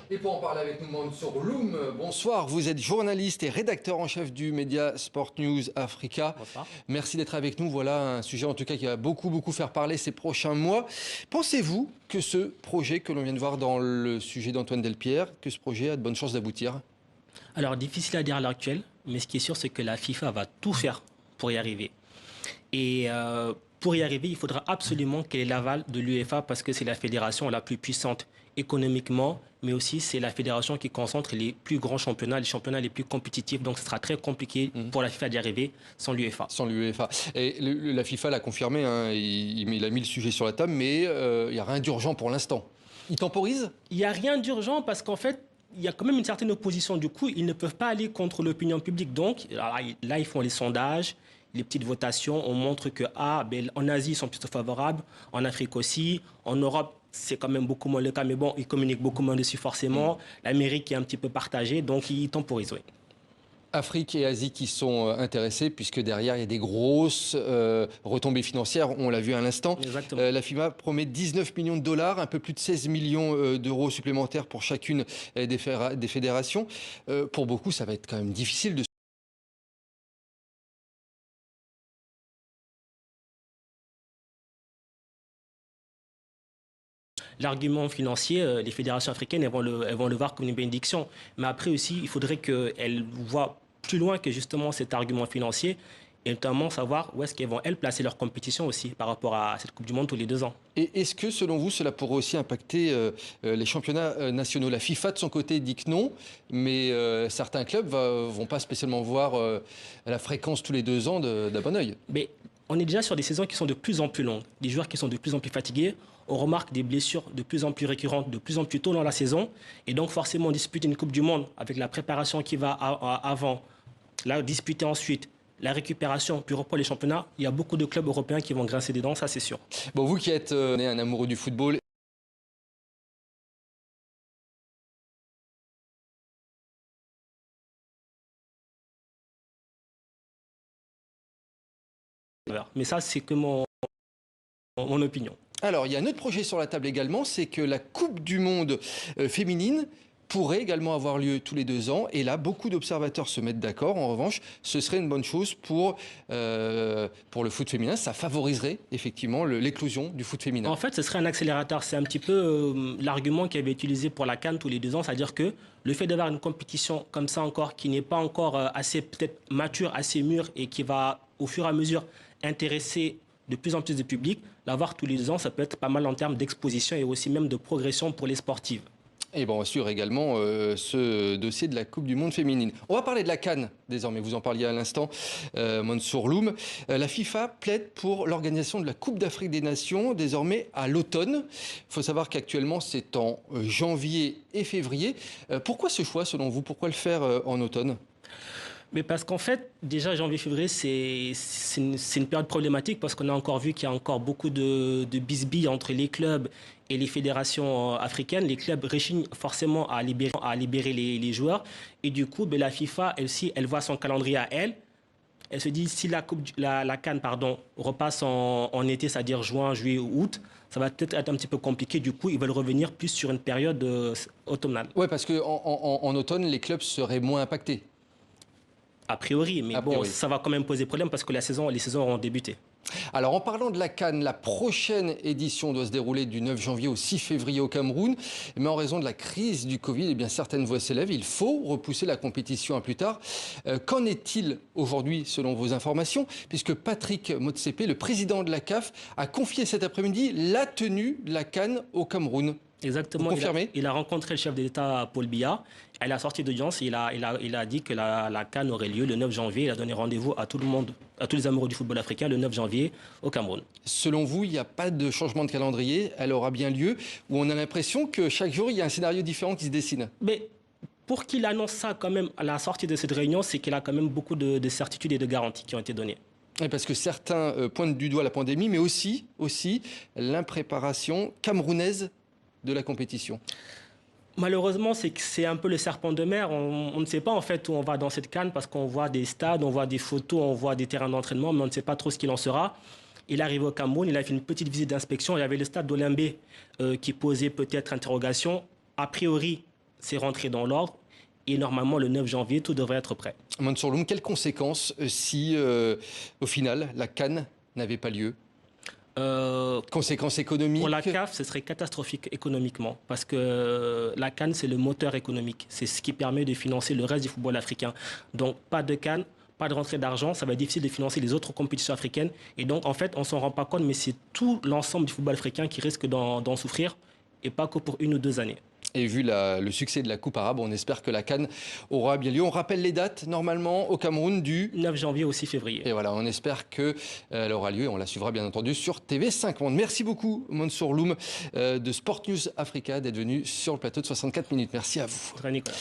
Et pour en parler avec nous, Mansour Loum, bonsoir. Vous êtes journaliste et rédacteur en chef du média Sport News Africa. Bonsoir. Merci d'être avec nous. Voilà un sujet en tout cas qui va beaucoup faire parler ces prochains mois. Pensez-vous que ce projet que l'on vient de voir dans le sujet d'Antoine Delpierre, que ce projet a de bonnes chances d'aboutir? Alors, difficile à dire à l'heure actuelle, mais ce qui est sûr, c'est que la FIFA va tout faire pour y arriver. Et pour y arriver, il faudra absolument qu'elle ait l'aval de l'UEFA parce que c'est la fédération la plus puissante économiquement, mais aussi c'est la fédération qui concentre les plus grands championnats, les championnats les plus compétitifs. Donc ce sera très compliqué pour la FIFA d'y arriver sans l'UEFA. Sans l'UEFA. Et la FIFA l'a confirmé, hein, il a mis le sujet sur la table, mais il n'y a rien d'urgent pour l'instant. Il temporise? Il n'y a rien d'urgent parce qu'en fait, il y a quand même une certaine opposition. Du coup, ils ne peuvent pas aller contre l'opinion publique. Donc là, ils font les sondages, les petites votations. On montre que en Asie, ils sont plutôt favorables. En Afrique aussi. En Europe, c'est quand même beaucoup moins le cas. Mais bon, ils communiquent beaucoup moins dessus forcément. L'Amérique est un petit peu partagée. Donc, ils temporisent, oui. Afrique et Asie qui sont intéressés, puisque derrière, il y a des grosses retombées financières, on l'a vu à l'instant. La FIFA promet 19 millions de dollars, un peu plus de 16 millions d'euros supplémentaires pour chacune des fédérations. Pour beaucoup, ça va être quand même difficile de... L'argument financier, les fédérations africaines, elles vont le voir comme une bénédiction. Mais après aussi, il faudrait qu'elles voient plus loin que justement cet argument financier, et notamment savoir où est-ce qu'elles vont, elles, placer leur compétition aussi par rapport à cette Coupe du Monde tous les 2 ans. Et est-ce que, selon vous, cela pourrait aussi impacter les championnats nationaux? La FIFA, de son côté, dit que non, mais certains clubs ne vont pas spécialement voir la fréquence tous les 2 ans d'un bon oeil. Mais on est déjà sur des saisons qui sont de plus en plus longues, des joueurs qui sont de plus en plus fatigués. On remarque des blessures de plus en plus récurrentes, de plus en plus tôt dans la saison. Et donc, forcément, disputer une Coupe du Monde avec la préparation qui va avant, la disputer ensuite, la récupération, puis reprendre les championnats, il y a beaucoup de clubs européens qui vont grincer des dents, ça c'est sûr. Bon, vous qui êtes un amoureux du football, Mais ça, c'est que mon opinion. alors, il y a un autre projet sur la table également, c'est que la Coupe du Monde féminine pourrait également avoir lieu tous les 2 ans. Et là, beaucoup d'observateurs se mettent d'accord. En revanche, ce serait une bonne chose pour le foot féminin. Ça favoriserait effectivement l'éclosion du foot féminin. En fait, ce serait un accélérateur. C'est un petit peu l'argument qui avait été utilisé pour la CAN tous les 2 ans. C'est-à-dire que le fait d'avoir une compétition comme ça encore, qui n'est pas encore assez peut-être mature, assez mûre et qui va au fur et à mesure intéresser de plus en plus de public, l'avoir tous les 2 ans, ça peut être pas mal en termes d'exposition et aussi même de progression pour les sportives. Et bon, on assure également ce dossier de la Coupe du Monde féminine. On va parler de la CAN désormais, vous en parliez à l'instant, Mansour Loum. La FIFA plaide pour l'organisation de la Coupe d'Afrique des Nations désormais à l'automne. Il faut savoir qu'actuellement c'est en janvier et février. Pourquoi ce choix selon vous? Pourquoi le faire en automne? Mais parce qu'en fait, déjà janvier-février, c'est une période problématique parce qu'on a encore vu qu'il y a encore beaucoup de bisbilles entre les clubs et les fédérations africaines. Les clubs rechignent forcément à libérer les joueurs. Et du coup, la FIFA, elle aussi, elle voit son calendrier à elle. Elle se dit, si la CAN repasse en été, c'est-à-dire juin, juillet ou août, ça va peut-être être un petit peu compliqué. Du coup, ils veulent revenir plus sur une période automnale. Oui, parce qu'en automne, les clubs seraient moins impactés. A priori, mais bon, ça va quand même poser problème parce que les saisons auront débuté. Alors, en parlant de la CAN, la prochaine édition doit se dérouler du 9 janvier au 6 février au Cameroun. Mais en raison de la crise du Covid, eh bien, certaines voix s'élèvent. Il faut repousser la compétition à plus tard. Qu'en est-il aujourd'hui, selon vos informations? Puisque Patrick Motsepe, le président de la CAF, a confié cet après-midi la tenue de la CAN au Cameroun. Exactement. Il a rencontré le chef de l'État, Paul Biya. À la sortie d'audience, il a dit que la CAN aurait lieu le 9 janvier. Il a donné rendez-vous à tout le monde, à tous les amoureux du football africain, le 9 janvier au Cameroun. Selon vous, il n'y a pas de changement de calendrier? Elle aura bien lieu? Ou on a l'impression que chaque jour, il y a un scénario différent qui se dessine? Mais pour qu'il annonce ça quand même à la sortie de cette réunion, c'est qu'il a quand même beaucoup de certitudes et de garanties qui ont été données. Et parce que certains pointent du doigt la pandémie, mais aussi l'impréparation camerounaise de la compétition. Malheureusement, c'est un peu le serpent de mer. On ne sait pas en fait où on va dans cette CAN parce qu'on voit des stades, on voit des photos, on voit des terrains d'entraînement, mais on ne sait pas trop ce qu'il en sera. Il est arrivé au Cameroun, il a fait une petite visite d'inspection. Il y avait le stade d'Olembe qui posait peut-être interrogation. A priori, c'est rentré dans l'ordre. Et normalement, le 9 janvier, tout devrait être prêt. Mansour Loum, quelles conséquences si, au final, la CAN n'avait pas lieu? Conséquences économiques? Pour la CAF, ce serait catastrophique économiquement parce que la CAN, c'est le moteur économique. C'est ce qui permet de financer le reste du football africain. Donc, pas de CAN, pas de rentrée d'argent, ça va être difficile de financer les autres compétitions africaines. Et donc, en fait, on ne s'en rend pas compte, mais c'est tout l'ensemble du football africain qui risque d'en souffrir et pas que pour 1 ou 2 années. Et vu le succès de la Coupe arabe, on espère que la CAN aura bien lieu. On rappelle les dates, normalement, au Cameroun du 9 janvier au 6 février. Et voilà, on espère qu'elle aura lieu et on la suivra bien entendu sur TV5 Monde. Merci beaucoup, Mansour Loum de Sport News Africa, d'être venu sur le plateau de 64 minutes. Merci à vous. Nicolas.